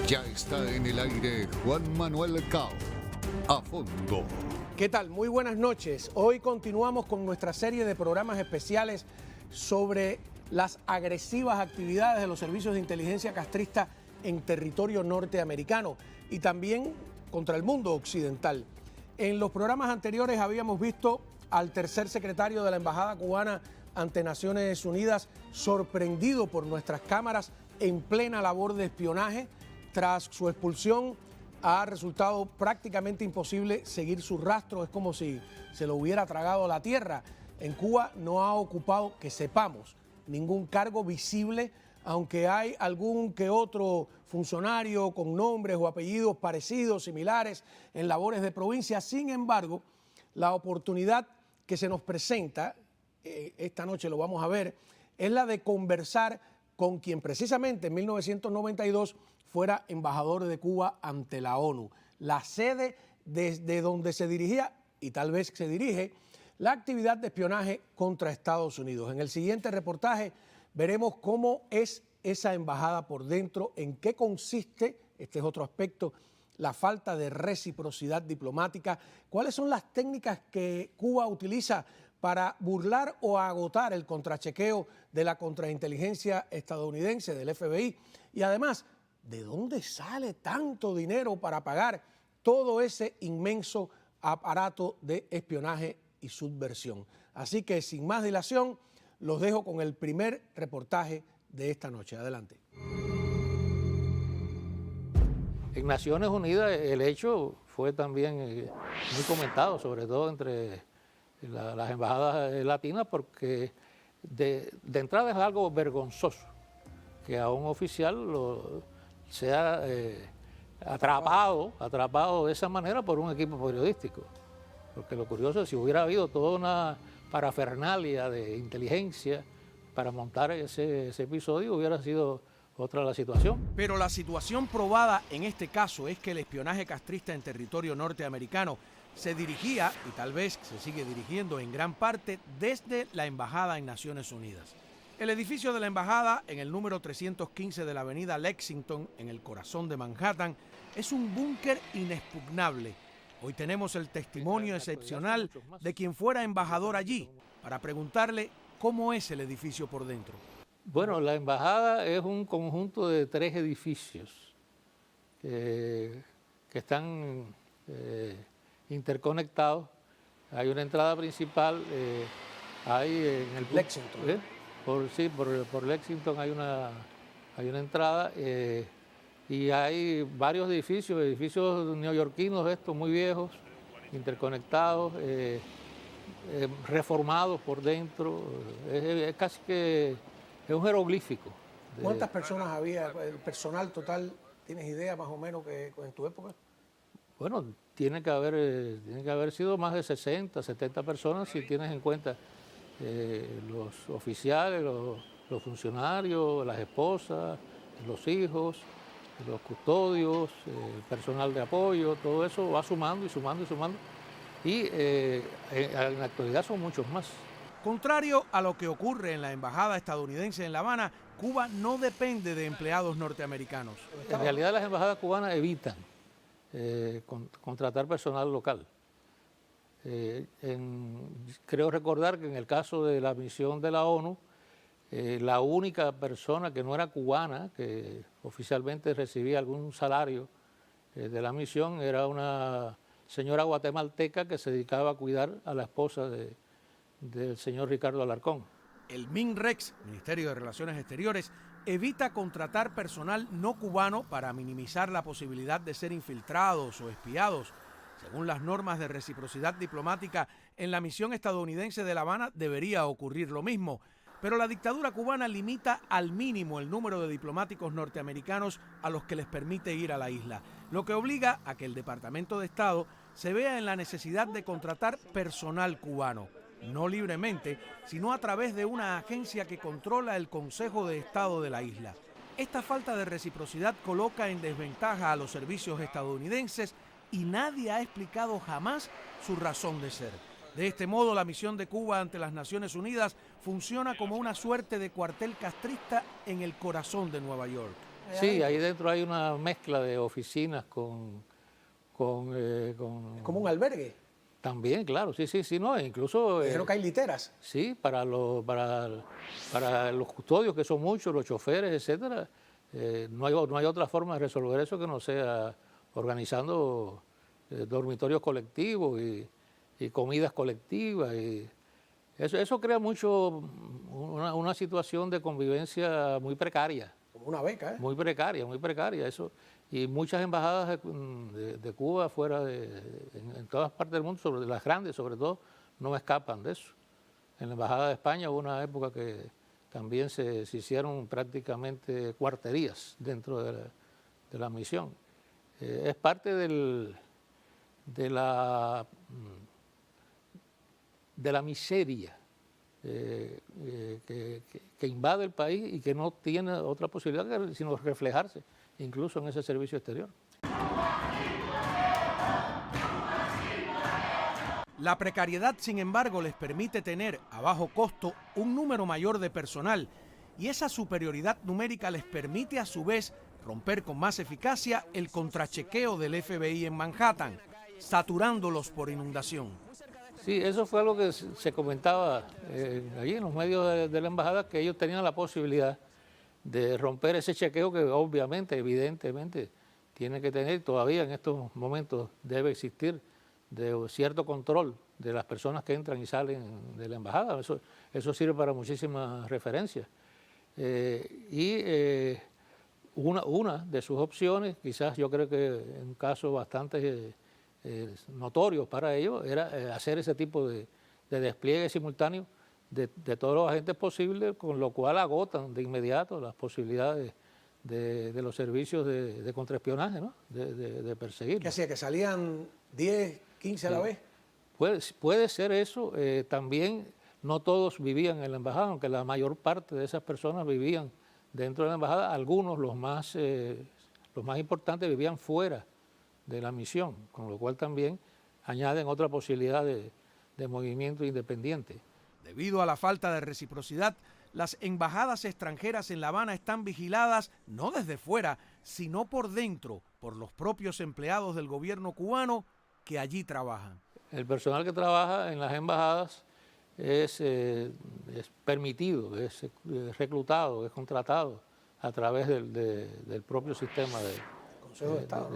Ya está en el aire Juan Manuel Cao. A fondo. ¿Qué tal? Muy buenas noches. Hoy continuamos con nuestra serie de programas especiales sobre las agresivas actividades de los servicios de inteligencia castrista en territorio norteamericano y también contra el mundo occidental. En los programas anteriores habíamos visto al tercer secretario de la Embajada cubana ante Naciones Unidas sorprendido por nuestras cámaras en plena labor de espionaje. Tras su expulsión ha resultado prácticamente imposible seguir su rastro, es como si se lo hubiera tragado la tierra. En Cuba no ha ocupado, que sepamos, ningún cargo visible, aunque hay algún que otro funcionario con nombres o apellidos parecidos, similares, en labores de provincia. Sin embargo, la oportunidad que se nos presenta, esta noche lo vamos a ver, es la de conversar con quien precisamente en 1992 fuera embajador de Cuba ante la ONU, la sede desde donde se dirigía y tal vez se dirige la actividad de espionaje contra Estados Unidos. En el siguiente reportaje veremos cómo es esa embajada por dentro, en qué consiste, este es otro aspecto, la falta de reciprocidad diplomática, cuáles son las técnicas que Cuba utiliza para burlar o agotar el contrachequeo de la contrainteligencia estadounidense, del FBI, y además, ¿de dónde sale tanto dinero para pagar todo ese inmenso aparato de espionaje y subversión? Así que sin más dilación, los dejo con el primer reportaje de esta noche. Adelante. En Naciones Unidas el hecho fue también muy comentado, sobre todo entre las embajadas latinas, porque de entrada es algo vergonzoso que a un oficial sea atrapado de esa manera por un equipo periodístico. Porque lo curioso es si hubiera habido toda una parafernalia de inteligencia para montar ese episodio, hubiera sido otra la situación. Pero la situación probada en este caso es que el espionaje castrista en territorio norteamericano se dirigía, y tal vez se sigue dirigiendo en gran parte, desde la embajada en Naciones Unidas. El edificio de la embajada, en el número 315 de la avenida Lexington, en el corazón de Manhattan, es un búnker inexpugnable. Hoy tenemos el testimonio excepcional de quien fuera embajador allí, para preguntarle cómo es el edificio por dentro. Bueno, la embajada es un conjunto de 3 edificios que están interconectados. Hay una entrada principal, hay en el Lexington. Por Lexington hay una entrada y hay varios edificios neoyorquinos estos muy viejos, interconectados, reformados por dentro. Es casi que es un jeroglífico. ¿Cuántas personas había, el personal total, tienes idea más o menos que en tu época? Bueno, tiene que haber sido más de 60, 70 personas si tienes en cuenta los oficiales, los funcionarios, las esposas, los hijos, los custodios, el personal de apoyo, todo eso va sumando y sumando y sumando. Y en la actualidad son muchos más. Contrario a lo que ocurre en la embajada estadounidense en La Habana, Cuba no depende de empleados norteamericanos. En realidad las embajadas cubanas evitan contratar personal local. Creo recordar que en el caso de la misión de la ONU, la única persona que no era cubana, que oficialmente recibía algún salario de la misión, era una señora guatemalteca que se dedicaba a cuidar a la esposa del señor Ricardo Alarcón. El MINREX, Ministerio de Relaciones Exteriores, evita contratar personal no cubano para minimizar la posibilidad de ser infiltrados o espiados. Según las normas de reciprocidad diplomática, en la misión estadounidense de La Habana debería ocurrir lo mismo. Pero la dictadura cubana limita al mínimo el número de diplomáticos norteamericanos a los que les permite ir a la isla, lo que obliga a que el Departamento de Estado se vea en la necesidad de contratar personal cubano, no libremente, sino a través de una agencia que controla el Consejo de Estado de la isla. Esta falta de reciprocidad coloca en desventaja a los servicios estadounidenses y nadie ha explicado jamás su razón de ser. De este modo, la misión de Cuba ante las Naciones Unidas funciona como una suerte de cuartel castrista en el corazón de Nueva York. Sí, ahí dentro hay una mezcla de oficinas con Es como un albergue. también, claro, sí, no, incluso... Dijeron que hay literas. sí, para los custodios, que son muchos, los choferes, etcétera, no hay otra forma de resolver eso que no sea organizando dormitorios colectivos y comidas colectivas. Y eso crea mucho una situación de convivencia muy precaria. Como una beca, ¿eh? Muy precaria. Eso. Y muchas embajadas de Cuba en todas partes del mundo, sobre las grandes sobre todo, no escapan de eso. En la Embajada de España hubo una época que también se hicieron prácticamente cuarterías dentro de la misión. Es parte de la miseria que invade el país y que no tiene otra posibilidad sino reflejarse incluso en ese servicio exterior. La precariedad, sin embargo, les permite tener a bajo costo un número mayor de personal y esa superioridad numérica les permite a su vez romper con más eficacia el contrachequeo del FBI en Manhattan, saturándolos por inundación. Sí, eso fue algo que se comentaba allí en los medios de la embajada, que ellos tenían la posibilidad de romper ese chequeo que obviamente, evidentemente, tiene que tener, todavía en estos momentos debe existir, de cierto control de las personas que entran y salen de la embajada. Eso sirve para muchísimas referencias. Una de sus opciones, quizás yo creo que en un caso bastante notorios para ellos, era hacer ese tipo de despliegue simultáneo de todos los agentes posibles, con lo cual agotan de inmediato las posibilidades de los servicios de contraespionaje, ¿no? de perseguir. ¿Qué hacía? ¿Que salían 10, 15 a la vez? Puede ser eso. También no todos vivían en la embajada, aunque la mayor parte de esas personas vivían dentro de la embajada. Algunos, los más importantes, vivían fuera de la misión, con lo cual también añaden otra posibilidad de movimiento independiente. Debido a la falta de reciprocidad, las embajadas extranjeras en La Habana están vigiladas no desde fuera, sino por dentro, por los propios empleados del gobierno cubano que allí trabajan. El personal que trabaja en las embajadas es permitido, es reclutado, es contratado a través del propio sistema de Consejo de Estado.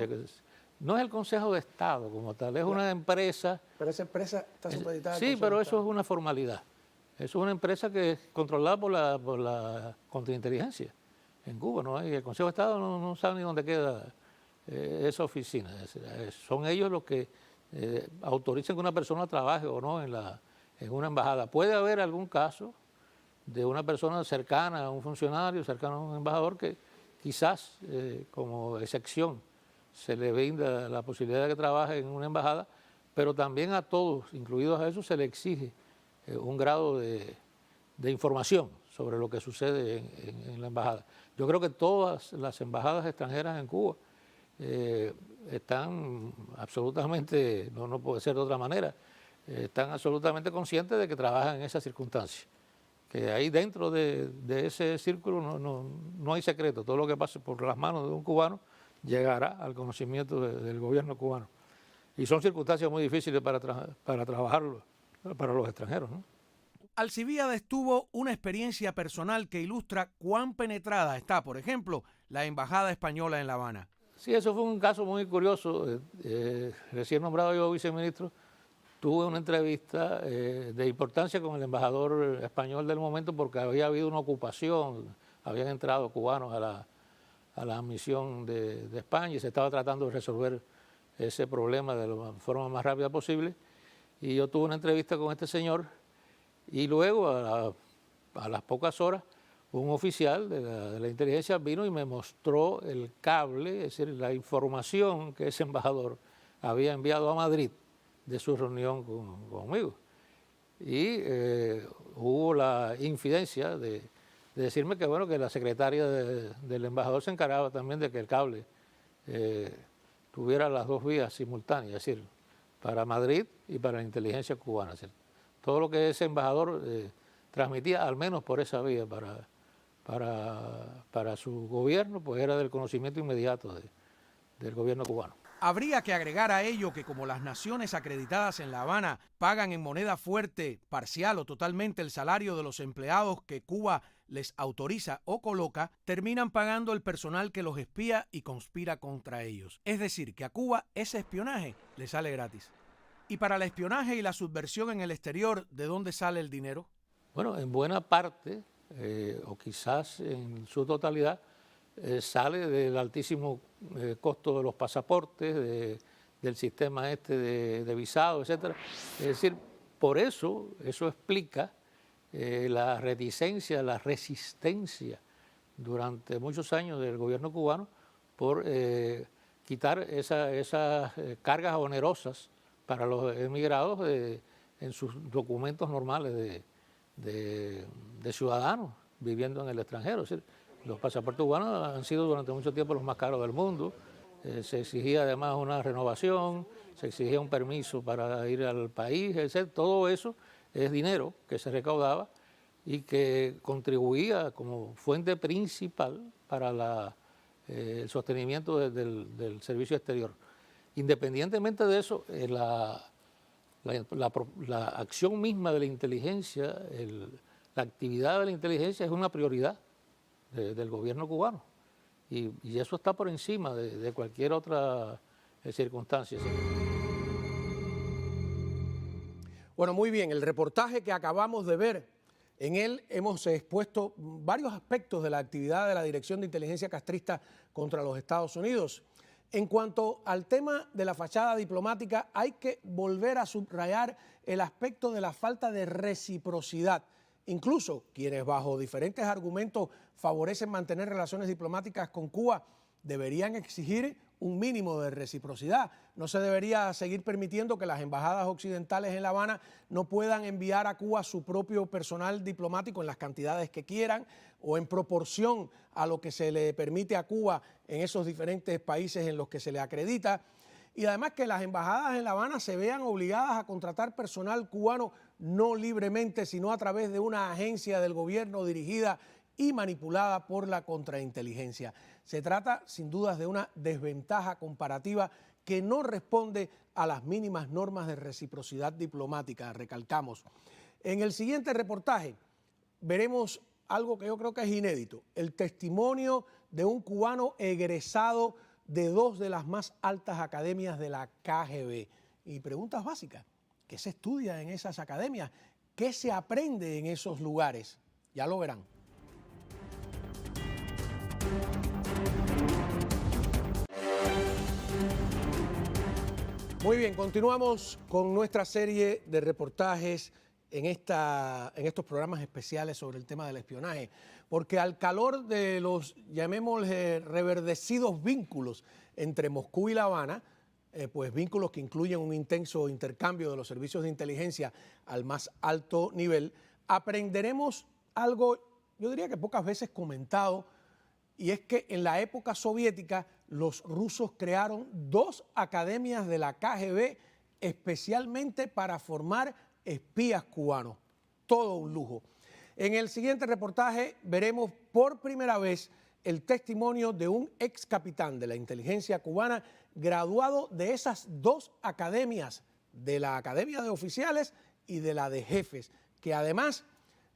No es el Consejo de Estado como tal, es una empresa. Pero esa empresa está supeditada al Sí, Consejo pero de eso Estado. es una formalidad. Eso es una empresa que es controlada por la contrainteligencia en Cuba. ¿No? Y el Consejo de Estado no sabe ni dónde queda esa oficina. Son ellos los que autorizan que una persona trabaje o no en una embajada. Puede haber algún caso de una persona cercana a un funcionario, cercana a un embajador, que quizás como excepción se le brinda la posibilidad de que trabaje en una embajada, pero también a todos, incluidos a eso, se le exige un grado de información sobre lo que sucede en la embajada. Yo creo que todas las embajadas extranjeras en Cuba están absolutamente, no puede ser de otra manera, están absolutamente conscientes de que trabajan en esas circunstancias. Que ahí dentro de ese círculo no hay secreto. Todo lo que pase por las manos de un cubano llegará al conocimiento del gobierno cubano. Y son circunstancias muy difíciles para trabajarlo para los extranjeros, ¿no? Alcibíades tuvo una experiencia personal que ilustra cuán penetrada está, por ejemplo, la Embajada Española en La Habana. Sí, eso fue un caso muy curioso. Recién nombrado yo viceministro, tuve una entrevista de importancia con el embajador español del momento, porque había habido una ocupación, habían entrado cubanos a la misión de España y se estaba tratando de resolver ese problema de la forma más rápida posible. Y yo tuve una entrevista con este señor y luego a las pocas horas un oficial de la inteligencia vino y me mostró el cable, es decir, la información que ese embajador había enviado a Madrid de su reunión conmigo. Y hubo la infidencia de decirme que, bueno, que la secretaria del embajador se encargaba también de que el cable tuviera las dos vías simultáneas, es decir, para Madrid y para la inteligencia cubana. ¿Cierto? Todo lo que ese embajador transmitía, al menos por esa vía, para su gobierno, pues era del conocimiento inmediato del gobierno cubano. Habría que agregar a ello que como las naciones acreditadas en La Habana pagan en moneda fuerte, parcial o totalmente el salario de los empleados que Cuba les autoriza o coloca, terminan pagando el personal que los espía y conspira contra ellos. Es decir, que a Cuba ese espionaje le sale gratis. Y para el espionaje y la subversión en el exterior, ¿de dónde sale el dinero? Bueno, en buena parte, o quizás en su totalidad, sale del altísimo costo de los pasaportes, del sistema de visado, etcétera. Es decir, por eso explica la reticencia, la resistencia durante muchos años del gobierno cubano por quitar esas cargas onerosas para los emigrados en sus documentos normales de ciudadanos viviendo en el extranjero. Es decir, los pasaportes cubanos han sido durante mucho tiempo los más caros del mundo. Se exigía además una renovación, se exigía un permiso para ir al país, etc. Todo eso es dinero que se recaudaba y que contribuía como fuente principal para el sostenimiento del servicio exterior. Independientemente de eso, la acción misma de la inteligencia, la actividad de la inteligencia es una prioridad del gobierno cubano y eso está por encima de cualquier otra circunstancia. Bueno, muy bien, el reportaje que acabamos de ver, en él hemos expuesto varios aspectos de la actividad de la Dirección de Inteligencia Castrista contra los Estados Unidos. En cuanto al tema de la fachada diplomática, hay que volver a subrayar el aspecto de la falta de reciprocidad. Incluso quienes bajo diferentes argumentos favorecen mantener relaciones diplomáticas con Cuba deberían exigir un mínimo de reciprocidad. No se debería seguir permitiendo que las embajadas occidentales en La Habana no puedan enviar a Cuba su propio personal diplomático en las cantidades que quieran o en proporción a lo que se le permite a Cuba en esos diferentes países en los que se le acredita. Y además que las embajadas en La Habana se vean obligadas a contratar personal cubano no libremente, sino a través de una agencia del gobierno dirigida y manipulada por la contrainteligencia. Se trata, sin dudas, de una desventaja comparativa que no responde a las mínimas normas de reciprocidad diplomática, recalcamos. En el siguiente reportaje veremos algo que yo creo que es inédito, el testimonio de un cubano egresado de dos de las más altas academias de la KGB. Y preguntas básicas, ¿qué se estudia en esas academias? ¿Qué se aprende en esos lugares? Ya lo verán. Muy bien, continuamos con nuestra serie de reportajes en estos programas especiales sobre el tema del espionaje, porque al calor de los, llamémosle, reverdecidos vínculos entre Moscú y La Habana, pues vínculos que incluyen un intenso intercambio de los servicios de inteligencia al más alto nivel, aprenderemos algo, yo diría que pocas veces comentado, y es que en la época soviética los rusos crearon dos academias de la KGB especialmente para formar espías cubanos. Todo un lujo. En el siguiente reportaje veremos por primera vez el testimonio de un ex capitán de la inteligencia cubana graduado de esas dos academias, de la Academia de Oficiales y de la de Jefes, que además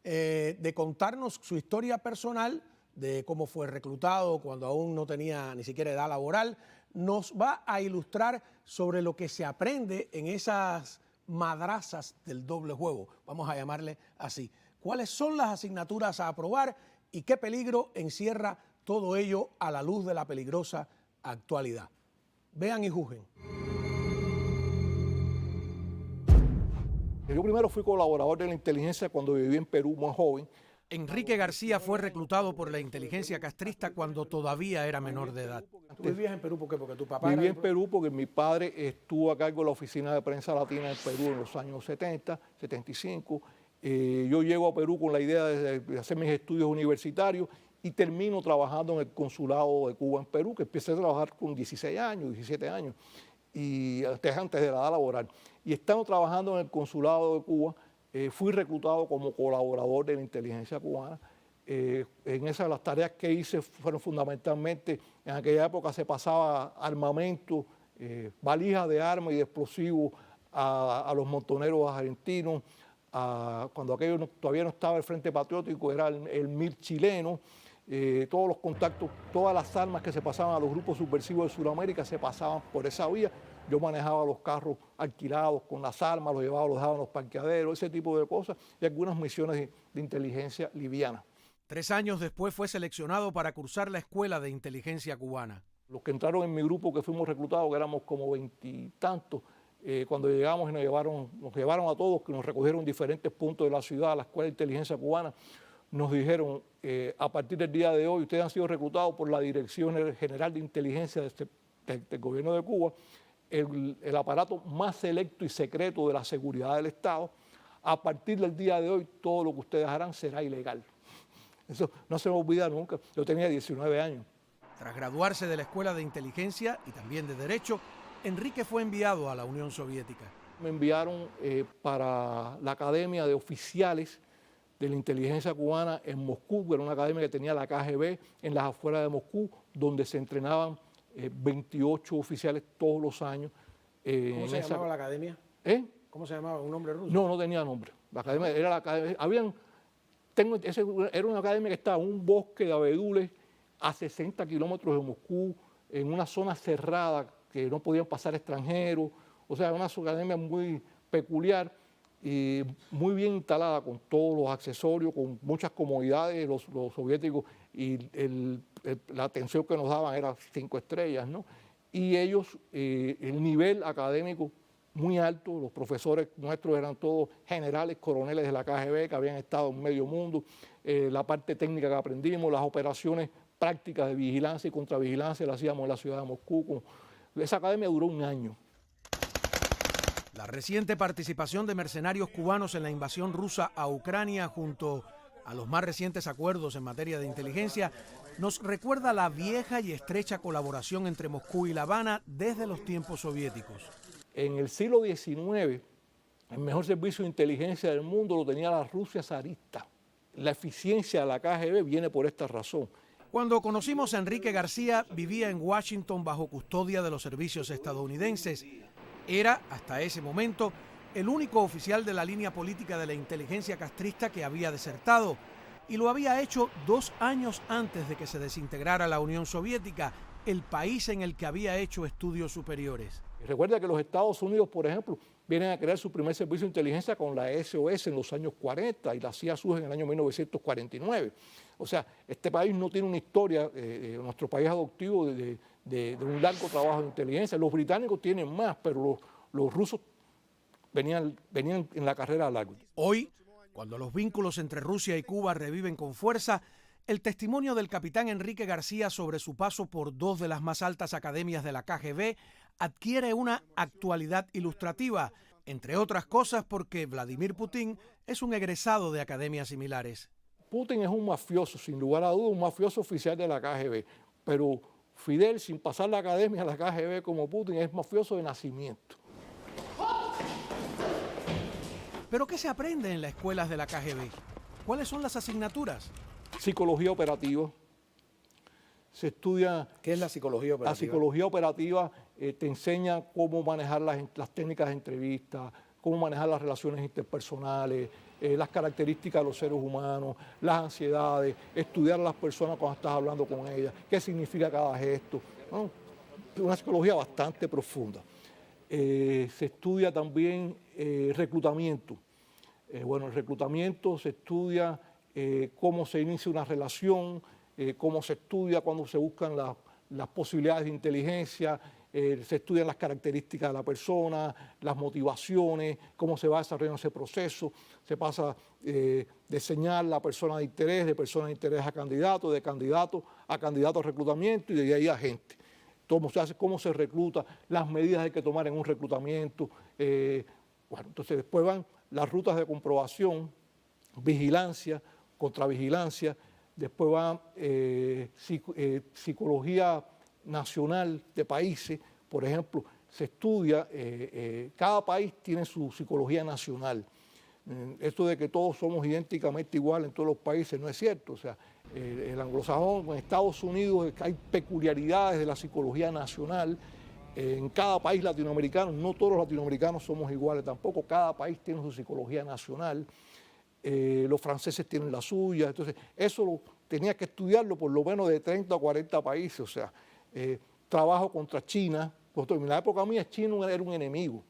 de contarnos su historia personal, de cómo fue reclutado cuando aún no tenía ni siquiera edad laboral, nos va a ilustrar sobre lo que se aprende en esas madrazas del doble juego, vamos a llamarle así. ¿Cuáles son las asignaturas a aprobar y qué peligro encierra todo ello a la luz de la peligrosa actualidad? Vean y juzguen. Yo primero fui colaborador de la inteligencia cuando viví en Perú, muy joven. Enrique García fue reclutado por la inteligencia castrista cuando todavía era menor de edad. ¿Tú vivías en Perú por qué? Porque tu papá Viví en Perú porque mi padre estuvo a cargo de la oficina de prensa latina en Perú en los años 70, 75. Yo llego a Perú con la idea de hacer mis estudios universitarios y termino trabajando en el consulado de Cuba en Perú, que empecé a trabajar con 16 años, 17 años, y antes de la edad laboral. Y estando trabajando en el consulado de Cuba, fui reclutado como colaborador de la inteligencia cubana En esas las tareas que hice fueron fundamentalmente, en aquella época se pasaba armamento, valijas de armas y de explosivos a los montoneros argentinos. Cuando aquello todavía no estaba el Frente Patriótico, era el MIR chileno. Todos los contactos, todas las armas que se pasaban a los grupos subversivos de Sudamérica se pasaban por esa vía. Yo manejaba los carros alquilados con las armas, los llevaba, los dejaba en los parqueaderos, ese tipo de cosas, y algunas misiones de inteligencia liviana. 3 años después fue seleccionado para cursar la Escuela de Inteligencia Cubana. Los que entraron en mi grupo, que fuimos reclutados, que éramos como 20 y tantos, cuando llegamos y nos llevaron a todos, que nos recogieron en diferentes puntos de la ciudad, a la Escuela de Inteligencia Cubana, nos dijeron, a partir del día de hoy, ustedes han sido reclutados por la Dirección General de Inteligencia del Gobierno de Cuba, el aparato más selecto y secreto de la seguridad del Estado. A partir del día de hoy, todo lo que ustedes harán será ilegal. Eso no se me olvida nunca. Yo tenía 19 años. Tras graduarse de la Escuela de Inteligencia y también de Derecho, Enrique fue enviado a la Unión Soviética. Me enviaron para la Academia de Oficiales de la Inteligencia Cubana en Moscú, que era una academia que tenía la KGB en las afueras de Moscú, donde se entrenaban 28 oficiales todos los años. ¿Cómo se llamaba la academia? ¿Cómo se llamaba? ¿Un nombre ruso? No, no tenía nombre. La academia era la academia. Era una academia que estaba en un bosque de abedules a 60 kilómetros de Moscú, en una zona cerrada que no podían pasar extranjeros. O sea, una academia muy peculiar y muy bien instalada, con todos los accesorios, con muchas comodidades. Los soviéticos, y la atención que nos daban era 5 estrellas, ¿no? Y ellos, el nivel académico muy alto, los profesores nuestros eran todos generales, coroneles de la KGB que habían estado en medio mundo, la parte técnica que aprendimos, las operaciones prácticas de vigilancia y contravigilancia las hacíamos en la ciudad de Moscú. Esa academia duró 1 año. La reciente participación de mercenarios cubanos en la invasión rusa a Ucrania, junto a los más recientes acuerdos en materia de inteligencia, nos recuerda la vieja y estrecha colaboración entre Moscú y La Habana desde los tiempos soviéticos. En el siglo XIX, el mejor servicio de inteligencia del mundo lo tenía la Rusia zarista. La eficiencia de la KGB viene por esta razón. Cuando conocimos a Enrique García, vivía en Washington bajo custodia de los servicios estadounidenses. Era, hasta ese momento, el único oficial de la línea política de la inteligencia castrista que había desertado, y lo había hecho 2 años antes de que se desintegrara la Unión Soviética, el país en el que había hecho estudios superiores. Recuerda que los Estados Unidos, por ejemplo, vienen a crear su primer servicio de inteligencia con la SOS en los años 40 y la CIA surge en el año 1949. O sea, este país no tiene una historia, nuestro país adoptivo, de un largo trabajo de inteligencia. Los británicos tienen más, pero los rusos venían en la carrera larga. Hoy, cuando los vínculos entre Rusia y Cuba reviven con fuerza, el testimonio del capitán Enrique García sobre su paso por 2 de las más altas academias de la KGB adquiere una actualidad ilustrativa, entre otras cosas porque Vladimir Putin es un egresado de academias similares. Putin es un mafioso, sin lugar a dudas, un mafioso oficial de la KGB, pero Fidel, sin pasar la academia de la KGB como Putin, es mafioso de nacimiento. ¿Pero qué se aprende en las escuelas de la KGB? ¿Cuáles son las asignaturas? Psicología operativa. Se estudia... ¿Qué es la psicología operativa? La psicología operativa te enseña cómo manejar las técnicas de entrevista, cómo manejar las relaciones interpersonales, las características de los seres humanos, las ansiedades, estudiar a las personas cuando estás hablando con ellas, qué significa cada gesto, ¿no? Una psicología bastante profunda. Se estudia también reclutamiento. Bueno, el reclutamiento se estudia cómo se inicia una relación, cómo se estudia cuando se buscan las posibilidades de inteligencia, se estudian las características de la persona, las motivaciones, cómo se va desarrollando ese proceso, se pasa de señalar la persona de interés a candidato, de candidato a reclutamiento y de ahí a gente. Cómo se hace, cómo se recluta, las medidas que hay que tomar en un reclutamiento. Bueno, entonces después van las rutas de comprobación, vigilancia, contravigilancia, después va psicología nacional de países, por ejemplo, se estudia, cada país tiene su psicología nacional, Esto de que todos somos idénticamente iguales en todos los países no es cierto. O sea, el anglosajón en Estados Unidos hay peculiaridades de la psicología nacional. En cada país latinoamericano, no todos los latinoamericanos somos iguales tampoco, cada país tiene su psicología nacional. Los franceses tienen la suya, entonces eso tenía que estudiarlo por lo menos de 30 o 40 países. O sea, trabajo contra China. En la época mía China era un enemigo.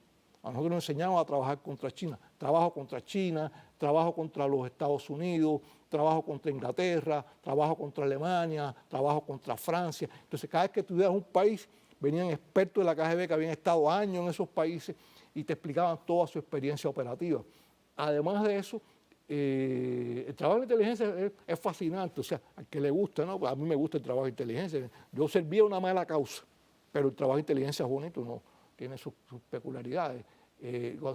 A nosotros nos enseñaban a trabajar contra China. Trabajo contra China, trabajo contra los Estados Unidos, trabajo contra Inglaterra, trabajo contra Alemania, trabajo contra Francia. Entonces, cada vez que estudiabas un país, venían expertos de la KGB que habían estado años en esos países y te explicaban toda su experiencia operativa. Además de eso, el trabajo de inteligencia es fascinante. O sea, al que le gusta, ¿no? A mí me gusta el trabajo de inteligencia. Yo servía una mala causa, pero el trabajo de inteligencia es bonito, ¿no? Tiene sus peculiaridades.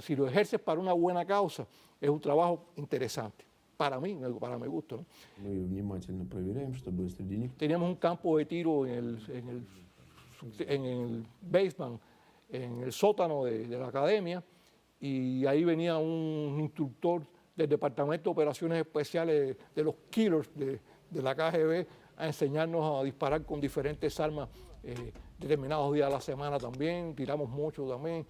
Si lo ejerces para una buena causa, es un trabajo interesante. Para mí, para mi gusto, ¿no? Teníamos un campo de tiro en el basement, en el sótano de la academia, y ahí venía un instructor del Departamento de Operaciones Especiales de los Killers de la KGB a enseñarnos a disparar con diferentes armas determinados días de la semana también, tiramos mucho también.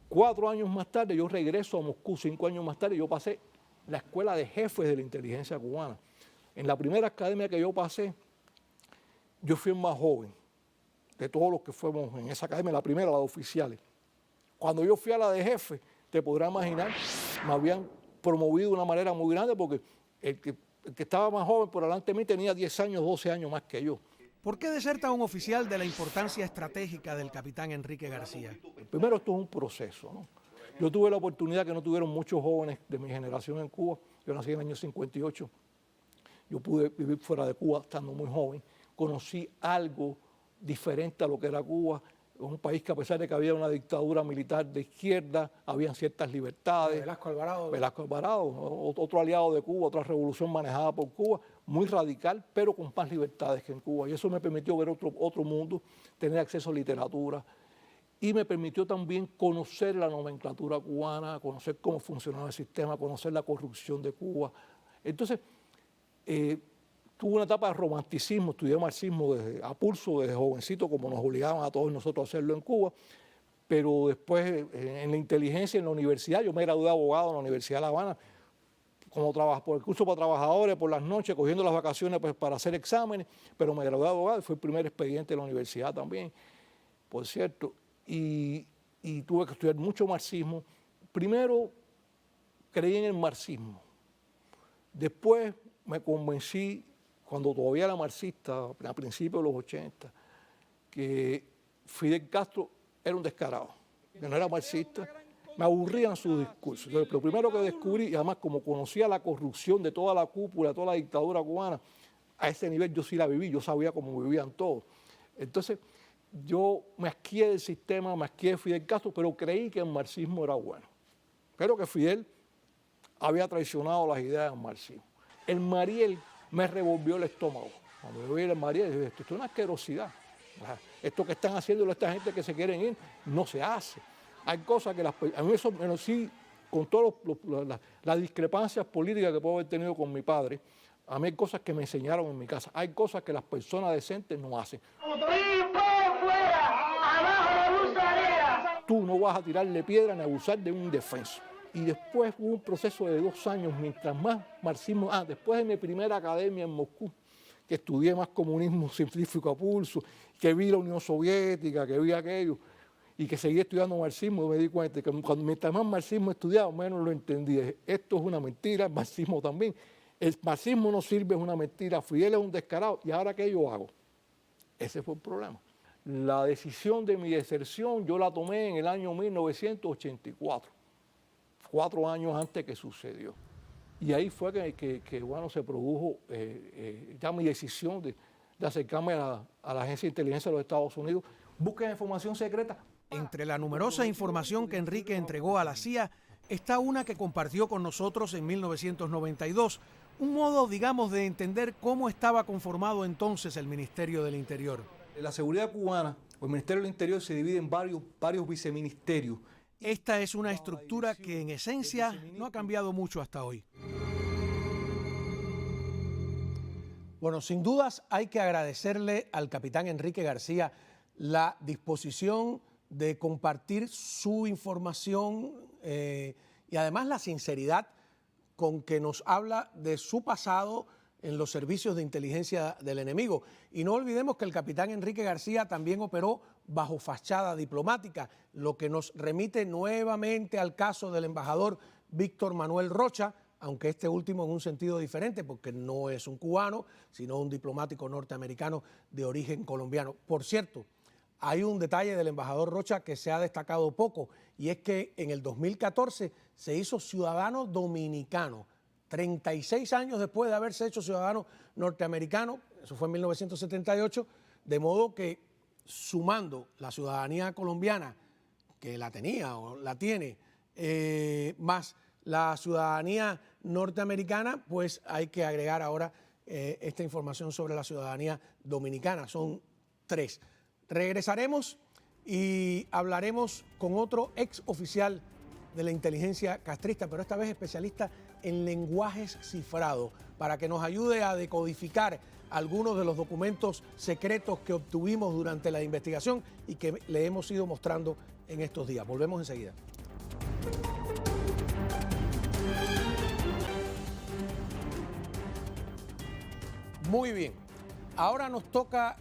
4 años más tarde yo regreso a Moscú, 5 años más tarde yo pasé la escuela de jefes de la inteligencia cubana. En la primera academia que yo pasé, yo fui el más joven de todos los que fuimos en esa academia, la primera, la de oficiales. Cuando yo fui a la de jefe, te podrás imaginar, me habían promovido de una manera muy grande porque el que estaba más joven por delante de mí tenía 10 años, 12 años más que yo. ¿Por qué deserta un oficial de la importancia estratégica del capitán Enrique García? Primero, esto es un proceso, ¿no? Yo tuve la oportunidad que no tuvieron muchos jóvenes de mi generación en Cuba. Yo nací en el año 58. Yo pude vivir fuera de Cuba estando muy joven. Conocí algo diferente a lo que era Cuba. Es un país que, a pesar de que había una dictadura militar de izquierda, habían ciertas libertades. Velasco Alvarado. Velasco Alvarado, otro aliado de Cuba, otra revolución manejada por Cuba, muy radical, pero con más libertades que en Cuba. Y eso me permitió ver otro mundo, tener acceso a literatura. Y me permitió también conocer la nomenclatura cubana, conocer cómo funcionaba el sistema, conocer la corrupción de Cuba. Entonces, tuve una etapa de romanticismo, estudié marxismo a pulso desde jovencito, como nos obligaban a todos nosotros a hacerlo en Cuba, pero después en la inteligencia, en la universidad, yo me gradué de abogado en la Universidad de La Habana, por el curso para trabajadores, por las noches, cogiendo las vacaciones pues, para hacer exámenes, pero me gradué de abogado, fui el primer expediente de la universidad también, por cierto, y tuve que estudiar mucho marxismo. Primero creí en el marxismo, después me convencí, cuando todavía era marxista, a principios de los 80, que Fidel Castro era un descarado, que no era marxista, me aburrían sus discursos. Entonces, lo primero que descubrí, y además como conocía la corrupción de toda la cúpula, toda la dictadura cubana, a ese nivel yo sí la viví, yo sabía cómo vivían todos. Entonces, yo me asqué del sistema, me asqué de Fidel Castro, pero creí que el marxismo era bueno. Pero que Fidel había traicionado las ideas del marxismo. El Mariel me revolvió el estómago. Cuando yo vi el Mariel, dije, esto es una asquerosidad. Esto que están haciendo esta gente que se quieren ir, no se hace. Hay cosas que a mí eso, bueno, sí, con todas las discrepancias políticas que puedo haber tenido con mi padre, a mí hay cosas que me enseñaron en mi casa. Hay cosas que las personas decentes no hacen. Tú no vas a tirarle piedra ni abusar de un indefenso. Y después hubo un proceso de 2 años, mientras más marxismo... después de mi primera academia en Moscú, que estudié más comunismo científico a pulso, que vi la Unión Soviética, que vi aquello, y que seguí estudiando marxismo, me di cuenta que mientras más marxismo estudiaba, menos lo entendía. Esto es una mentira, el marxismo también. El marxismo no sirve, es una mentira. Fidel es un descarado. ¿Y ahora qué yo hago? Ese fue el problema. La decisión de mi deserción yo la tomé en el año 1984, 4 años antes que sucedió. Y ahí fue que bueno, se produjo ya mi decisión de acercarme a la Agencia de Inteligencia de los Estados Unidos. Búsqueda de información secreta. Entre la numerosa información que Enrique entregó a la CIA está una que compartió con nosotros en 1992, un modo, digamos, de entender cómo estaba conformado entonces el Ministerio del Interior. La seguridad cubana, o el Ministerio del Interior, se divide en varios viceministerios. Esta es una estructura que en esencia no ha cambiado mucho hasta hoy. Bueno, sin dudas hay que agradecerle al capitán Enrique García la disposición de compartir su información y además la sinceridad con que nos habla de su pasado en los servicios de inteligencia del enemigo. Y no olvidemos que el capitán Enrique García también operó bajo fachada diplomática, lo que nos remite nuevamente al caso del embajador Víctor Manuel Rocha, aunque este último en un sentido diferente, porque no es un cubano, sino un diplomático norteamericano de origen colombiano. Por cierto, hay un detalle del embajador Rocha que se ha destacado poco, y es que en el 2014 se hizo ciudadano dominicano, 36 años después de haberse hecho ciudadano norteamericano, eso fue en 1978, de modo que sumando la ciudadanía colombiana, que la tenía o la tiene, más la ciudadanía norteamericana, pues hay que agregar ahora esta información sobre la ciudadanía dominicana. Son 3. Regresaremos y hablaremos con otro ex oficial de la inteligencia castrista, pero esta vez especialista en lenguajes cifrados, para que nos ayude a decodificar algunos de los documentos secretos que obtuvimos durante la investigación y que le hemos ido mostrando en estos días. Volvemos enseguida. Muy bien, ahora nos toca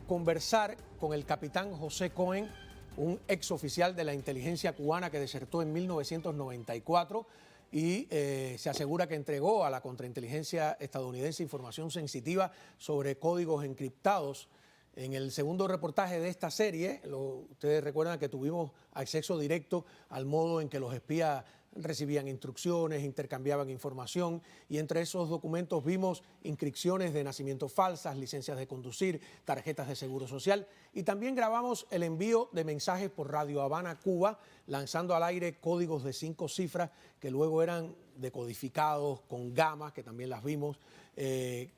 conversar con el capitán José Cohen, un ex oficial de la inteligencia cubana que desertó en 1994 y se asegura que entregó a la contrainteligencia estadounidense información sensitiva sobre códigos encriptados. En el segundo reportaje de esta serie, ustedes recuerdan que tuvimos acceso directo al modo en que los espías recibían instrucciones, intercambiaban información, y entre esos documentos vimos inscripciones de nacimiento falsas, licencias de conducir, tarjetas de seguro social, y también grabamos el envío de mensajes por Radio Habana, Cuba, lanzando al aire códigos de 5 cifras que luego eran decodificados con gamas, que también las vimos,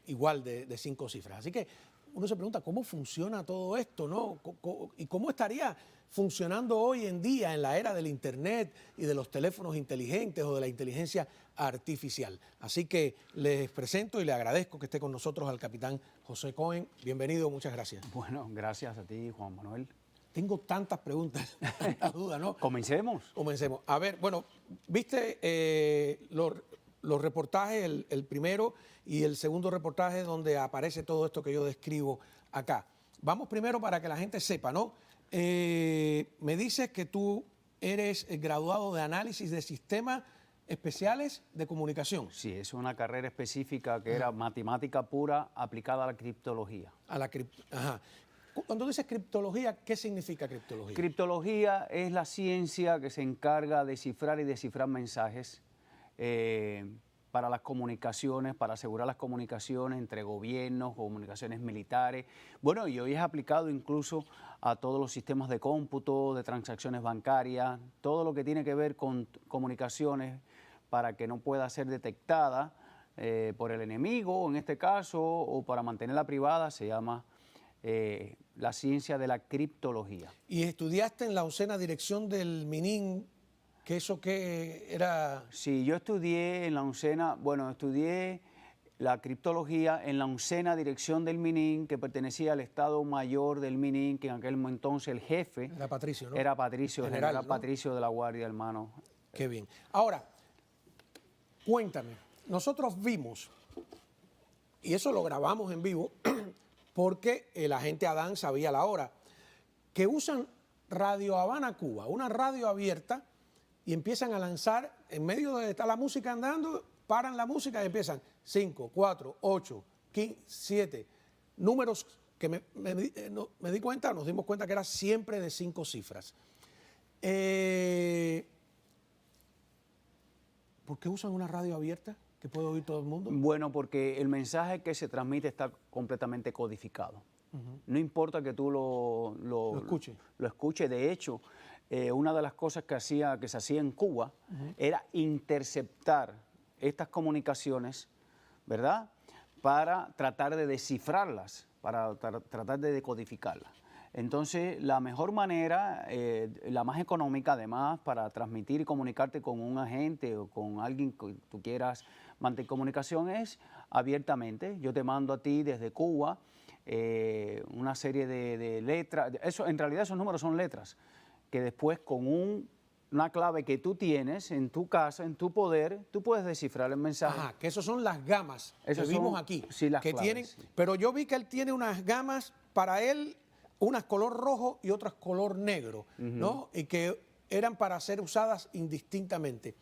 igual de 5 cifras. Así que uno se pregunta cómo funciona todo esto, ¿no? Y cómo estaría funcionando hoy en día en la era del Internet y de los teléfonos inteligentes o de la inteligencia artificial. Así que les presento y le agradezco que esté con nosotros al capitán José Cohen. Bienvenido, muchas gracias. Bueno, gracias a ti, Juan Manuel. Tengo tantas preguntas, tantas dudas, ¿no? Comencemos. Comencemos. A ver, bueno, viste los reportajes, el primero y el segundo reportaje donde aparece todo esto que yo describo acá. Vamos primero para que la gente sepa, ¿no? Me dices que tú eres graduado de análisis de sistemas especiales de comunicación. Sí, es una carrera específica que era matemática pura aplicada a la criptología. Ajá. Cuando dices criptología, ¿qué significa criptología? Criptología es la ciencia que se encarga de cifrar y descifrar mensajes para las comunicaciones, para asegurar las comunicaciones entre gobiernos, comunicaciones militares. Bueno, y hoy es aplicado incluso a todos los sistemas de cómputo, de transacciones bancarias, todo lo que tiene que ver con comunicaciones para que no pueda ser detectada por el enemigo, en este caso, o para mantenerla privada, se llama la ciencia de la criptología. ¿Y estudiaste en la oncena dirección del MININ? ¿Que eso qué era? Sí, yo estudié en la oncena, bueno, estudié la criptología en la oncena dirección del MININ, que pertenecía al Estado Mayor del MININ, que en aquel entonces el jefe Era Patricio, ¿no? Era Patricio, general, ¿no? Patricio de la Guardia, hermano. Qué bien. Ahora, cuéntame, nosotros vimos, y eso lo grabamos en vivo, porque el agente Adán sabía la hora, que usan Radio Habana, Cuba, una radio abierta, y empiezan a lanzar, en medio de estar la música andando, paran la música y empiezan 5, 4, 8, 15, 7, números que me di cuenta, nos dimos cuenta que era siempre de 5 cifras. ¿Por qué usan una radio abierta que puede oír todo el mundo? Bueno, porque el mensaje que se transmite está completamente codificado. No importa que tú lo escuches. De hecho, una de las cosas que se hacía en Cuba era interceptar estas comunicaciones, ¿verdad?, para tratar de descifrarlas, para tratar de decodificarlas. Entonces, la mejor manera, la más económica además, para transmitir y comunicarte con un agente o con alguien que tú quieras mantener comunicación es abiertamente. Yo te mando a ti desde Cuba una serie de letras. En realidad esos números son letras que después con una clave que tú tienes en tu casa, en tu poder, tú puedes descifrar el mensaje. Ajá, que esos son las gamas Esas que vimos son, aquí. sí, las que claves, tienen, sí. Pero yo vi que él tiene unas gamas para él, unas color rojo y otras color negro, ¿no? Y que eran para ser usadas indistintamente.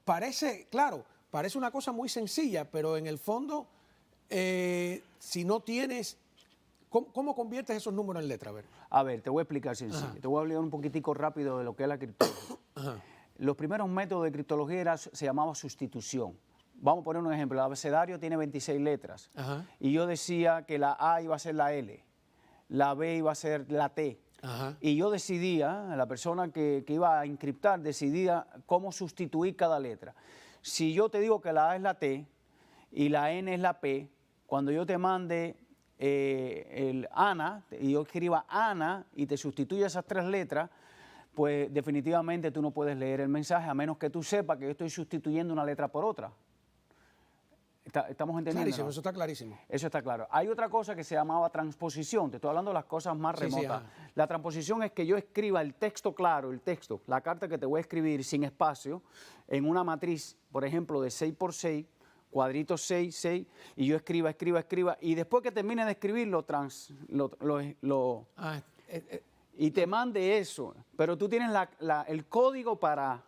Parece, claro, parece una cosa muy sencilla, pero en el fondo, si no tienes... ¿Cómo conviertes esos números en letra? A ver, te voy a explicar sencillo. Te voy a hablar un poquitico rápido de lo que es la criptología. Los primeros métodos de criptología se llamaba sustitución. Vamos a poner un ejemplo. El abecedario tiene 26 letras. Ajá. Y yo decía que la A iba a ser la L, la B iba a ser la T. Ajá. Y yo decidía, la persona que iba a encriptar, decidía cómo sustituir cada letra. Si yo te digo que la A es la T y la N es la P, cuando yo te mande el Ana, y yo escriba Ana y te sustituya esas 3 letras, pues definitivamente tú no puedes leer el mensaje a menos que tú sepas que yo estoy sustituyendo una letra por otra. ¿Estamos entendiendo? Clarísimo, ¿no? eso está clarísimo. Eso está claro. Hay otra cosa que se llamaba transposición. Te estoy hablando de las cosas más Sí, sí, remotas. ajá. La transposición es que yo escriba el texto claro, el texto, la carta que te voy a escribir sin espacio, en una matriz, por ejemplo, de 6x6, cuadritos 6, 6, y yo escriba, y después que termine de escribir, y te mande eso. Pero tú tienes el código para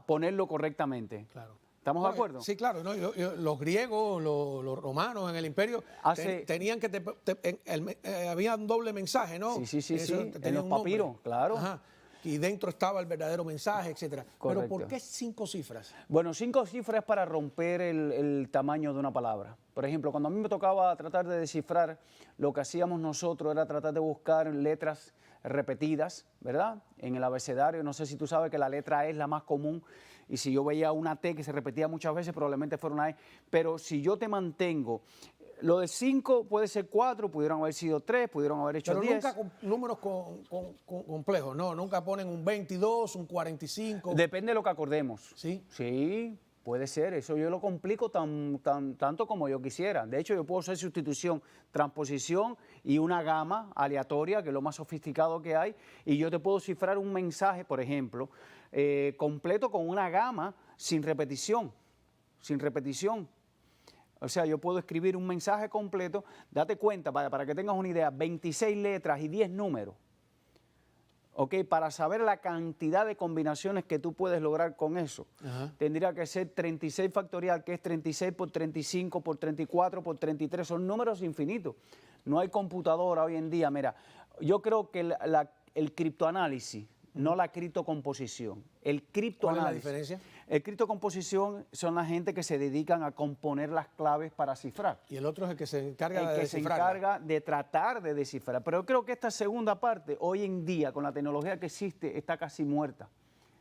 ponerlo correctamente. Claro. ¿Estamos de acuerdo? Sí, claro. ¿No? Los griegos, los romanos en el imperio tenían que... había un doble mensaje, ¿no? Sí. Eso En tenía los un nombre. papiros, claro. Ajá. Y dentro estaba el verdadero mensaje, etcétera. Correcto. Pero ¿por qué 5 cifras? Bueno, 5 cifras es para romper el tamaño de una palabra. Por ejemplo, cuando a mí me tocaba tratar de descifrar, lo que hacíamos nosotros era tratar de buscar letras repetidas, ¿verdad? En el abecedario, no sé si tú sabes que la letra E es la más común, y si yo veía una T que se repetía muchas veces, probablemente fuera una E, pero si yo te mantengo, lo de 5 puede ser 4, pudieron haber sido 3, pudieron haber hecho Pero 10. nunca con números complejos, ¿no? Nunca ponen un 22, un 45. Depende de lo que acordemos. ¿Sí? Sí, puede ser. Eso yo lo complico tanto como yo quisiera. De hecho, yo puedo hacer sustitución, transposición y una gama aleatoria, que es lo más sofisticado que hay, y yo te puedo cifrar un mensaje, por ejemplo, completo con una gama sin repetición. Sin repetición. O sea, yo puedo escribir un mensaje completo, date cuenta, para que tengas una idea, 26 letras y 10 números. ¿Ok? Para saber la cantidad de combinaciones que tú puedes lograr con eso, tendría que ser 36 factorial, que es 36 por 35 por 34 por 33, son números infinitos. No hay computadora hoy en día. Mira, yo creo que el criptoanálisis, no la criptocomposición. El criptoanálisis. ¿Cuál es la diferencia? El criptocomposición son la gente que se dedican a componer las claves para cifrar. Y el otro es el que se encarga de El que se descifrarla. encarga de tratar de descifrar. Pero yo creo que esta segunda parte, hoy en día, con la tecnología que existe, está casi muerta.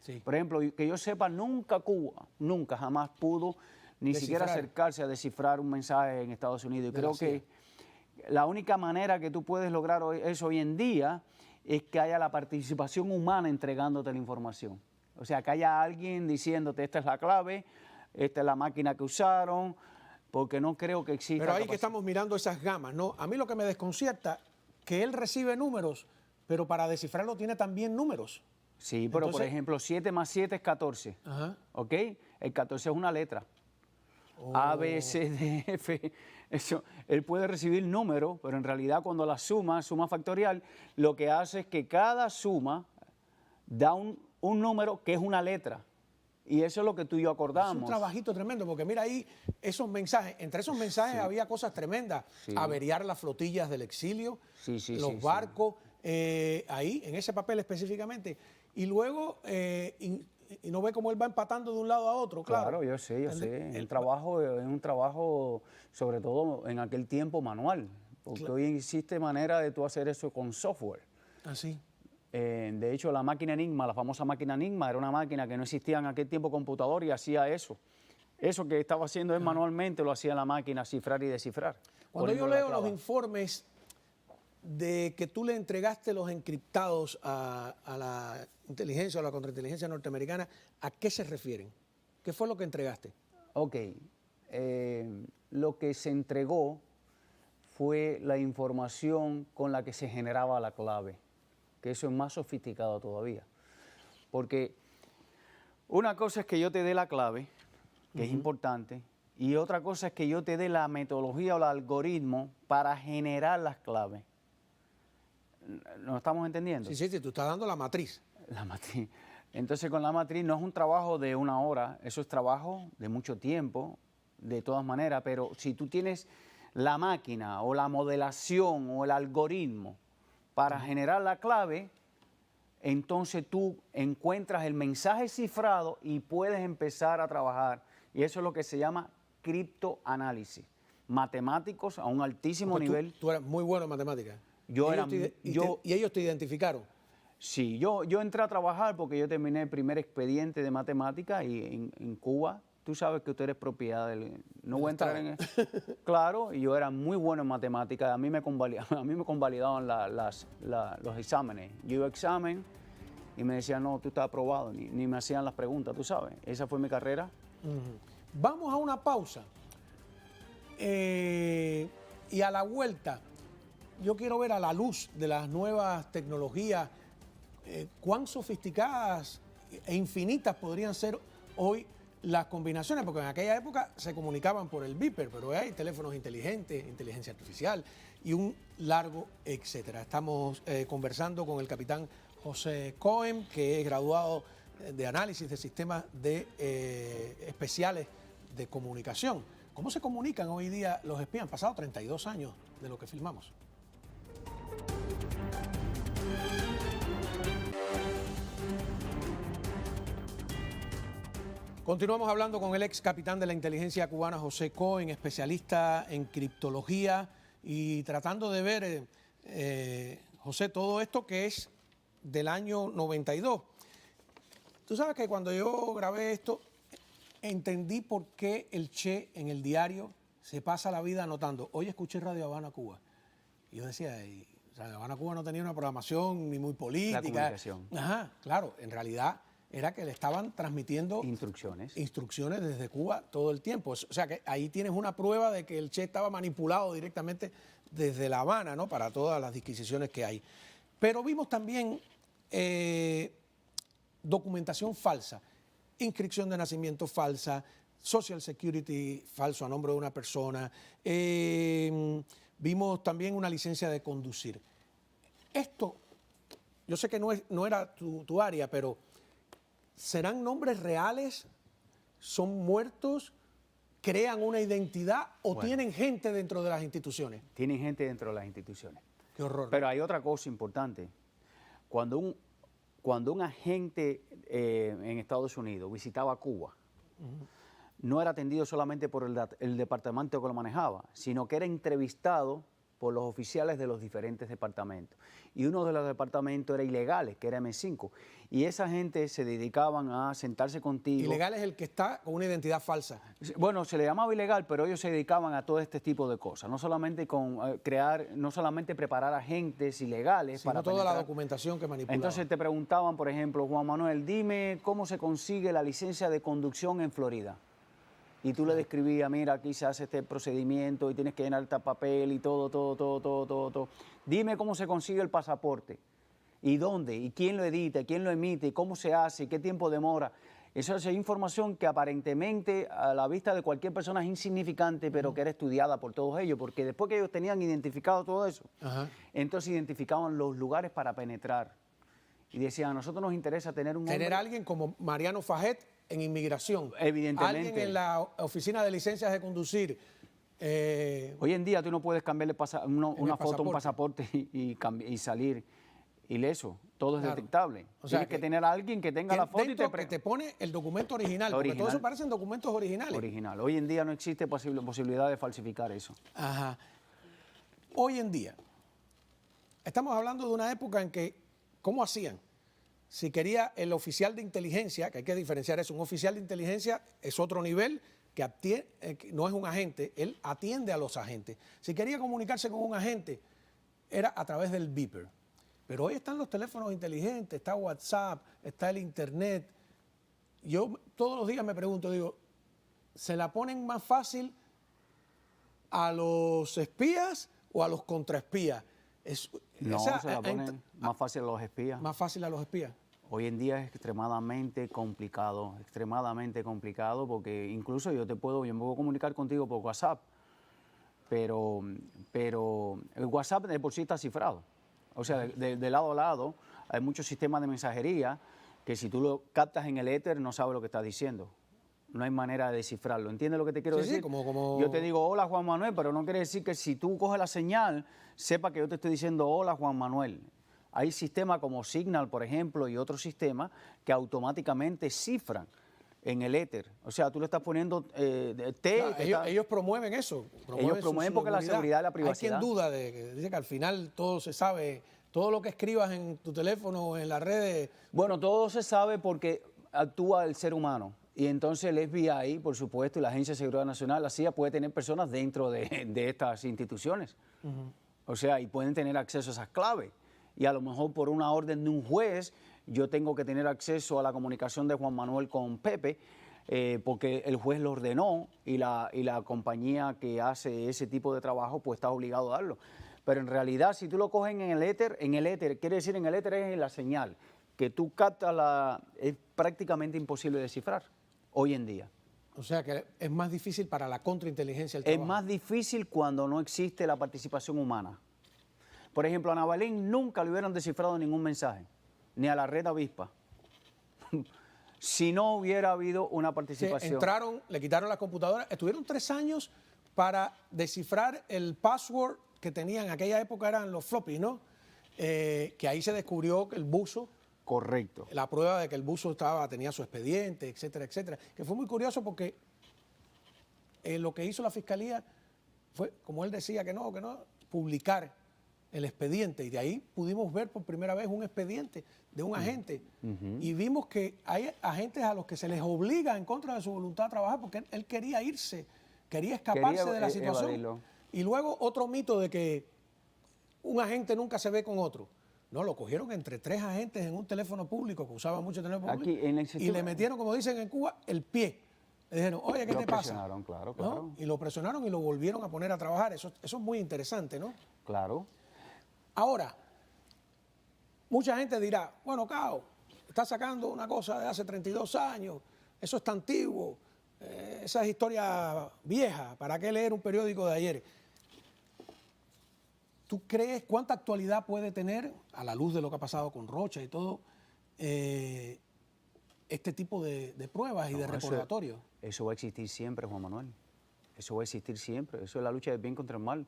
Sí. Por ejemplo, que yo sepa, nunca Cuba, nunca jamás pudo ni siquiera acercarse a descifrar un mensaje en Estados Unidos. Y creo que la única manera que tú puedes lograr eso hoy en día es que haya la participación humana entregándote la información. O sea, que haya alguien diciéndote, esta es la clave, esta es la máquina que usaron, porque no creo que exista... Pero ahí que estamos mirando esas gamas, ¿no? A mí lo que me desconcierta, que él recibe números, pero para descifrarlo tiene también números. Sí, pero Entonces, por ejemplo, 7 más 7 es 14. Ajá. ¿Ok? El 14 es una letra. A, B, C, D, F. Eso, él puede recibir números, pero en realidad cuando la suma factorial, lo que hace es que cada suma da un número que es una letra. Y eso es lo que tú y yo acordamos. Es un trabajito tremendo, porque mira ahí esos mensajes, entre esos mensajes había cosas tremendas. Sí. Averiar las flotillas del exilio, los sí. barcos, ahí, en ese papel específicamente. Y luego, y no ve cómo él va empatando de un lado a otro, claro. Claro, yo sé. Es un trabajo, sobre todo en aquel tiempo, manual. Porque hoy existe manera de tú hacer eso con software. Así. De hecho, la máquina Enigma, la famosa máquina Enigma, era una máquina que no existía en aquel tiempo computador y hacía eso. Eso que estaba haciendo él manualmente lo hacía la máquina, cifrar y descifrar. Cuando yo poniéndole la leo los clava. informes de que tú le entregaste los encriptados a la inteligencia o a la contrainteligencia norteamericana, ¿a qué se refieren? ¿Qué fue lo que entregaste? Ok, lo que se entregó fue la información con la que se generaba la clave, que eso es más sofisticado todavía. Porque una cosa es que yo te dé la clave, que es importante, y otra cosa es que yo te dé la metodología o el algoritmo para generar las claves. ¿Nos estamos entendiendo? Sí, tú estás dando la matriz. La matriz. Entonces, con la matriz no es un trabajo de una hora, eso es trabajo de mucho tiempo, de todas maneras, pero si tú tienes la máquina o la modelación o el algoritmo para generar la clave, entonces tú encuentras el mensaje cifrado y puedes empezar a trabajar. Y eso es lo que se llama criptoanálisis. Matemáticos a un altísimo Porque nivel. Tú eras muy bueno en matemáticas. Yo Y era ellos te- y yo- te- y ellos te identificaron. Sí, yo entré a trabajar porque yo terminé el primer expediente de matemática y en Cuba, tú sabes que tú eres propiedad del... No voy a entrar en eso. Claro, y yo era muy bueno en matemática, a mí me convalidaban los exámenes. Yo iba a examen y me decían, no, tú estás aprobado, ni me hacían las preguntas, tú sabes. Esa fue mi carrera. Vamos a una pausa. Y a la vuelta, yo quiero ver a la luz de las nuevas tecnologías cuán sofisticadas e infinitas podrían ser hoy las combinaciones, porque en aquella época se comunicaban por el beeper, pero hay teléfonos inteligentes, inteligencia artificial y un largo etcétera. Estamos conversando con el capitán José Cohen, que es graduado de análisis de sistemas especiales de comunicación. ¿Cómo se comunican hoy día los espías? Han pasado 32 años de lo que filmamos. Continuamos hablando con el ex capitán de la inteligencia cubana, José Cohen, especialista en criptología, y tratando de ver, José, todo esto que es del año 92. Tú sabes que cuando yo grabé esto, entendí por qué el Che en el diario se pasa la vida anotando. Hoy escuché Radio Habana Cuba. Y yo decía, Radio Habana Cuba no tenía una programación ni muy política. La comunicación. Ajá, claro, en realidad era que le estaban transmitiendo instrucciones desde Cuba todo el tiempo. O sea que ahí tienes una prueba de que el Che estaba manipulado directamente desde La Habana, ¿no? Para todas las disquisiciones que hay. Pero vimos también documentación falsa, inscripción de nacimiento falsa, Social Security falso a nombre de una persona, vimos también una licencia de conducir. Esto, yo sé que no era tu área, pero ¿serán nombres reales? ¿Son muertos? ¿Crean una identidad o tienen gente dentro de las instituciones? Tienen gente dentro de las instituciones. Qué horror. Pero hay otra cosa importante. Cuando un agente en Estados Unidos visitaba Cuba, no era atendido solamente por el departamento que lo manejaba, sino que era entrevistado por los oficiales de los diferentes departamentos. Y uno de los departamentos era ilegales, que era M5. Y esa gente se dedicaban a sentarse contigo. Ilegal es el que está con una identidad falsa. Bueno, se le llamaba ilegal, pero ellos se dedicaban a todo este tipo de cosas. No solamente no solamente preparar agentes ilegales, Sino para toda la penetrar. documentación que manipulaban. Entonces te preguntaban, por ejemplo, Juan Manuel, dime cómo se consigue la licencia de conducción en Florida. Y tú le describías, mira, aquí se hace este procedimiento y tienes que llenar este papel y todo. Dime cómo se consigue el pasaporte. ¿Y dónde? ¿Y quién lo edita? ¿Quién lo emite? ¿Cómo se hace? ¿Y qué tiempo demora? Esa es información que aparentemente a la vista de cualquier persona es insignificante, pero que era estudiada por todos ellos, porque después que ellos tenían identificado todo eso, entonces identificaban los lugares para penetrar. Y decían, a nosotros nos interesa tener un hombre... Tener a alguien como Mariano Fajet en inmigración. Evidentemente. Alguien en la oficina de licencias de conducir. Hoy en día tú no puedes cambiarle una foto a un pasaporte y salir ileso. Todo es detectable. O sea, Tienes que tener a alguien que tenga la foto y que te pone el documento original, porque todo eso parecen documentos originales. Original. Hoy en día no existe posibilidad de falsificar eso. Ajá. Hoy en día, estamos hablando de una época en que, ¿cómo hacían? Si quería el oficial de inteligencia, que hay que diferenciar eso, un oficial de inteligencia es otro nivel que no es un agente, él atiende a los agentes. Si quería comunicarse con un agente, era a través del beeper. Pero hoy están los teléfonos inteligentes, está WhatsApp, está el Internet. Yo todos los días me pregunto, digo, ¿se la ponen más fácil a los espías o a los contraespías? No, se la ponen más fácil a los espías. Más fácil a los espías. Hoy en día es extremadamente complicado, porque incluso yo me puedo comunicar contigo por WhatsApp, pero el WhatsApp de por sí está cifrado. O sea, de lado a lado hay muchos sistemas de mensajería que si tú lo captas en el éter no sabes lo que estás diciendo. No hay manera de descifrarlo. ¿Entiendes lo que te quiero decir? Sí, como... Yo te digo, hola Juan Manuel, pero no quiere decir que si tú coges la señal, sepa que yo te estoy diciendo, hola Juan Manuel. Hay sistemas como Signal, por ejemplo, y otros sistemas que automáticamente cifran en el éter. O sea, tú le estás poniendo ellos promueven eso. Ellos promueven porque la seguridad y la privacidad. Hay quien duda dice que al final todo se sabe, todo lo que escribas en tu teléfono o en las redes. Bueno, todo se sabe porque actúa el ser humano. Y entonces el FBI, por supuesto, y la Agencia de Seguridad Nacional, la CIA, puede tener personas dentro de estas instituciones. O sea, y pueden tener acceso a esas claves. Y a lo mejor por una orden de un juez, yo tengo que tener acceso a la comunicación de Juan Manuel con Pepe, porque el juez lo ordenó y la compañía que hace ese tipo de trabajo pues está obligado a darlo. Pero en realidad, si tú lo coges en el éter, quiere decir en el éter es en la señal, que tú captas es prácticamente imposible descifrar hoy en día. O sea que es más difícil para la contrainteligencia el trabajo. Es más difícil cuando no existe la participación humana. Por ejemplo, a Navalén nunca le hubieran descifrado ningún mensaje, ni a la red avispa, si no hubiera habido una participación. Entraron, le quitaron las computadoras, estuvieron 3 años para descifrar el password que tenían, en aquella época eran los floppy, ¿no? Que ahí se descubrió que el buzo. Correcto. La prueba de que el buzo tenía su expediente, etcétera, etcétera. Que fue muy curioso porque lo que hizo la fiscalía fue, como él decía que no, publicar el expediente. Y de ahí pudimos ver por primera vez un expediente de un agente. Y vimos que hay agentes a los que se les obliga en contra de su voluntad a trabajar porque él quería irse, quería escaparse de la situación. Evadirlo. Y luego otro mito de que un agente nunca se ve con otro. No, lo cogieron entre 3 agentes en un teléfono público, que usaba mucho teléfono público, y le metieron, como dicen en Cuba, el pie. Le dijeron, oye, ¿qué te pasa? Lo presionaron, claro. ¿No? Y lo presionaron y lo volvieron a poner a trabajar. Eso es muy interesante, ¿no? Claro. Ahora, mucha gente dirá, bueno, Cao, está sacando una cosa de hace 32 años, eso está antiguo, esa es historia vieja, ¿para qué leer un periódico de ayer? ¿Tú crees cuánta actualidad puede tener, a la luz de lo que ha pasado con Rocha y todo, este tipo de pruebas y de recordatorios? Eso va a existir siempre, Juan Manuel. Eso va a existir siempre. Eso es la lucha del bien contra el mal.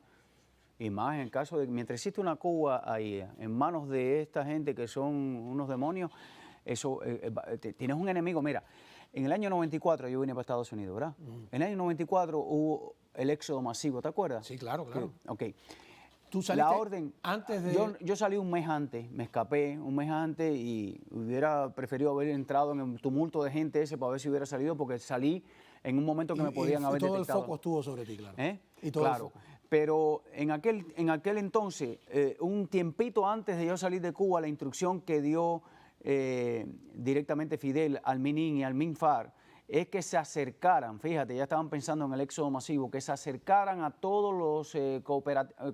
Y más en el caso de, mientras existe una Cuba ahí, en manos de esta gente que son unos demonios, eso, tienes un enemigo. Mira, en el año 94 yo vine para Estados Unidos, ¿verdad? En el año 94 hubo el éxodo masivo, ¿te acuerdas? Sí, claro. Ok. ¿Tú saliste la orden, antes de...? Yo salí un mes antes, me escapé un mes antes y hubiera preferido haber entrado en el tumulto de gente ese para ver si hubiera salido, porque salí en un momento que me podían haber detectado. Y todo el foco estuvo sobre ti, claro. Y todo claro. El foco. Pero en aquel entonces, un tiempito antes de yo salir de Cuba, la instrucción que dio directamente Fidel al MININ y al MINFAR es que se acercaran, fíjate, ya estaban pensando en el éxodo masivo, que se acercaran a todos los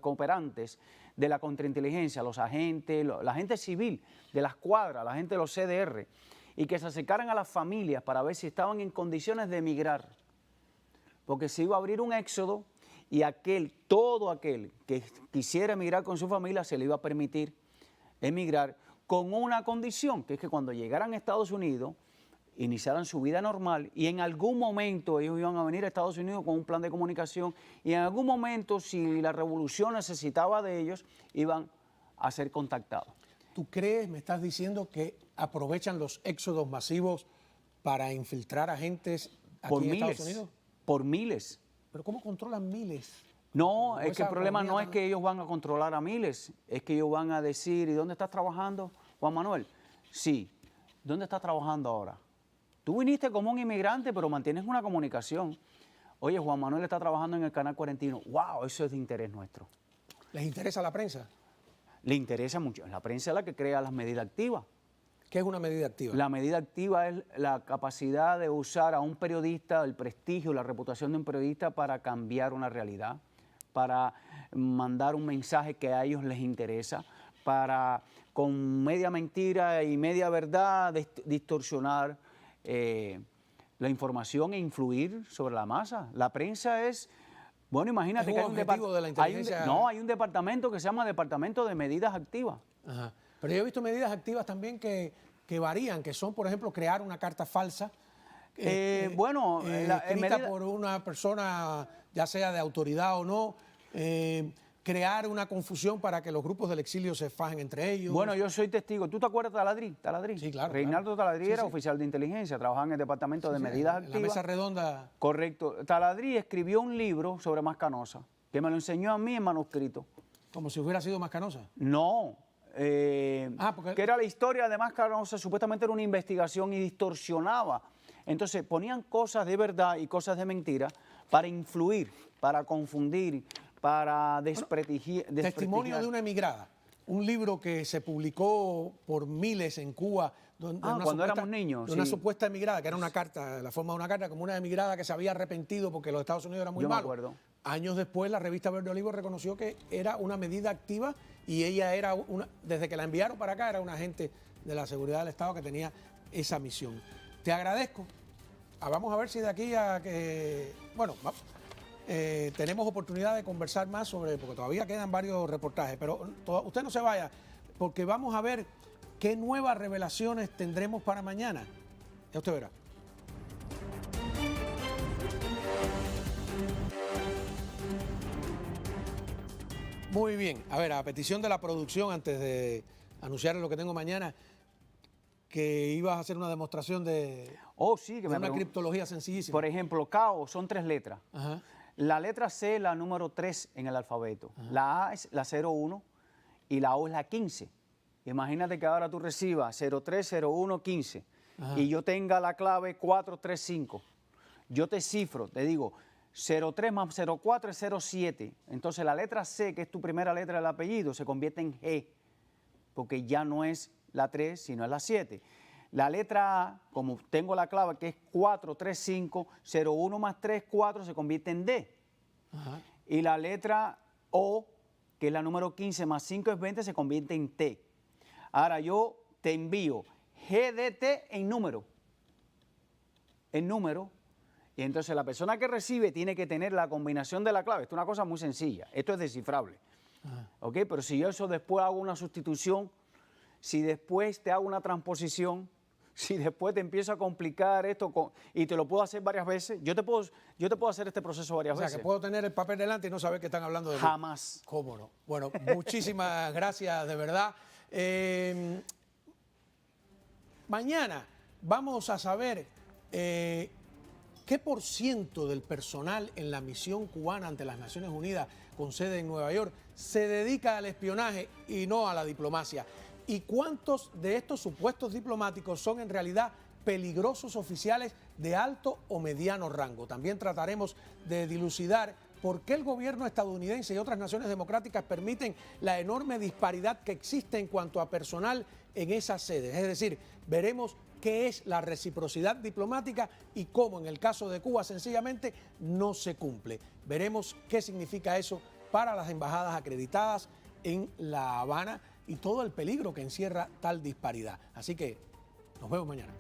cooperantes de la contrainteligencia, los agentes, la gente civil de las cuadras, la gente de los CDR, y que se acercaran a las familias para ver si estaban en condiciones de emigrar. Porque se iba a abrir un éxodo y todo aquel que quisiera emigrar con su familia se le iba a permitir emigrar con una condición, que es que cuando llegaran a Estados Unidos iniciaran su vida normal y en algún momento ellos iban a venir a Estados Unidos con un plan de comunicación y en algún momento, si la revolución necesitaba de ellos, iban a ser contactados. ¿Tú crees, me estás diciendo, que aprovechan los éxodos masivos para infiltrar agentes aquí en Estados Unidos? Por miles. ¿Pero cómo controlan miles? No, es que el problema no es que ellos van a controlar a miles, es que ellos van a decir, ¿y dónde estás trabajando, Juan Manuel? Sí, ¿dónde estás trabajando ahora? Tú viniste como un inmigrante, pero mantienes una comunicación. Oye, Juan Manuel está trabajando en el Canal 41. ¡Wow! Eso es de interés nuestro. ¿Les interesa la prensa? Le interesa mucho. La prensa es la que crea las medidas activas. ¿Qué es una medida activa? La medida activa es la capacidad de usar a un periodista, el prestigio, la reputación de un periodista para cambiar una realidad, para mandar un mensaje que a ellos les interesa, para con media mentira y media verdad distorsionar la información e influir sobre la masa. La prensa es, bueno, imagínate que hay hay un departamento que se llama Departamento de Medidas Activas. Ajá. Pero yo he visto medidas activas también que varían, que son, por ejemplo, crear una carta falsa. Escrita por una persona, ya sea de autoridad o no, crear una confusión para que los grupos del exilio se fajen entre ellos. Bueno, yo soy testigo. ¿Tú te acuerdas de Taladrí? ¿Taladrí? Sí, claro. Reinaldo Taladrí era oficial de inteligencia, trabajaba en el Departamento de Medidas Activas. En la mesa redonda. Correcto. Taladrí escribió un libro sobre Mascanosa, que me lo enseñó a mí en manuscrito. Como si hubiera sido Mascanosa. No. Que era la historia de Mascanosa, supuestamente era una investigación y distorsionaba. Entonces ponían cosas de verdad y cosas de mentira para influir, para confundir, para desprestigiar. Testimonio de una emigrada. Un libro que se publicó por miles en Cuba. Cuando éramos niños. De una supuesta emigrada, que era una carta, la forma de una carta, como una emigrada que se había arrepentido porque los Estados Unidos eran muy malos. Yo me acuerdo. Años después, la revista Verde Olivo reconoció que era una medida activa y ella era desde que la enviaron para acá, era un agente de la seguridad del Estado que tenía esa misión. Te agradezco. Vamos a ver si de aquí a que... Bueno, tenemos oportunidad de conversar más porque todavía quedan varios reportajes, pero usted no se vaya, porque vamos a ver qué nuevas revelaciones tendremos para mañana. Ya usted verá. Muy bien. A ver, a petición de la producción, antes de anunciar lo que tengo mañana, que ibas a hacer una demostración de una criptología sencillísima. Por ejemplo, KO son 3 letras. Ajá. La letra C es la número 3 en el alfabeto. Ajá. La A es la 01 y la O es la 15. Imagínate que ahora tú recibas 030115 y yo tenga la clave 435. Yo te cifro, te digo 03 más 04 es 07. Entonces la letra C, que es tu primera letra del apellido, se convierte en G, porque ya no es la 3, sino es la 7. La letra A, como tengo la clave que es 435, 01 más 3, 4, se convierte en D. Ajá. Y la letra O, que es la número 15 más 5 es 20, se convierte en T. Ahora yo te envío GDT en número. Y entonces la persona que recibe tiene que tener la combinación de la clave. Esto es una cosa muy sencilla. Esto es descifrable. ¿Ok? Pero si yo eso después hago una sustitución, si después te hago una transposición, si después te empiezo a complicar esto y te lo puedo hacer varias veces, yo te puedo hacer este proceso varias veces. O sea, que puedo tener el papel delante y no saber que están hablando de mí. Jamás. ¿Cómo no? Bueno, muchísimas gracias, de verdad. Mañana vamos a saber qué % del personal en la misión cubana ante las Naciones Unidas con sede en Nueva York se dedica al espionaje y no a la diplomacia. ¿Y cuántos de estos supuestos diplomáticos son en realidad peligrosos oficiales de alto o mediano rango? También trataremos de dilucidar por qué el gobierno estadounidense y otras naciones democráticas permiten la enorme disparidad que existe en cuanto a personal en esas sedes. Es decir, veremos qué es la reciprocidad diplomática y cómo en el caso de Cuba sencillamente no se cumple. Veremos qué significa eso para las embajadas acreditadas en La Habana y todo el peligro que encierra tal disparidad. Así que nos vemos mañana.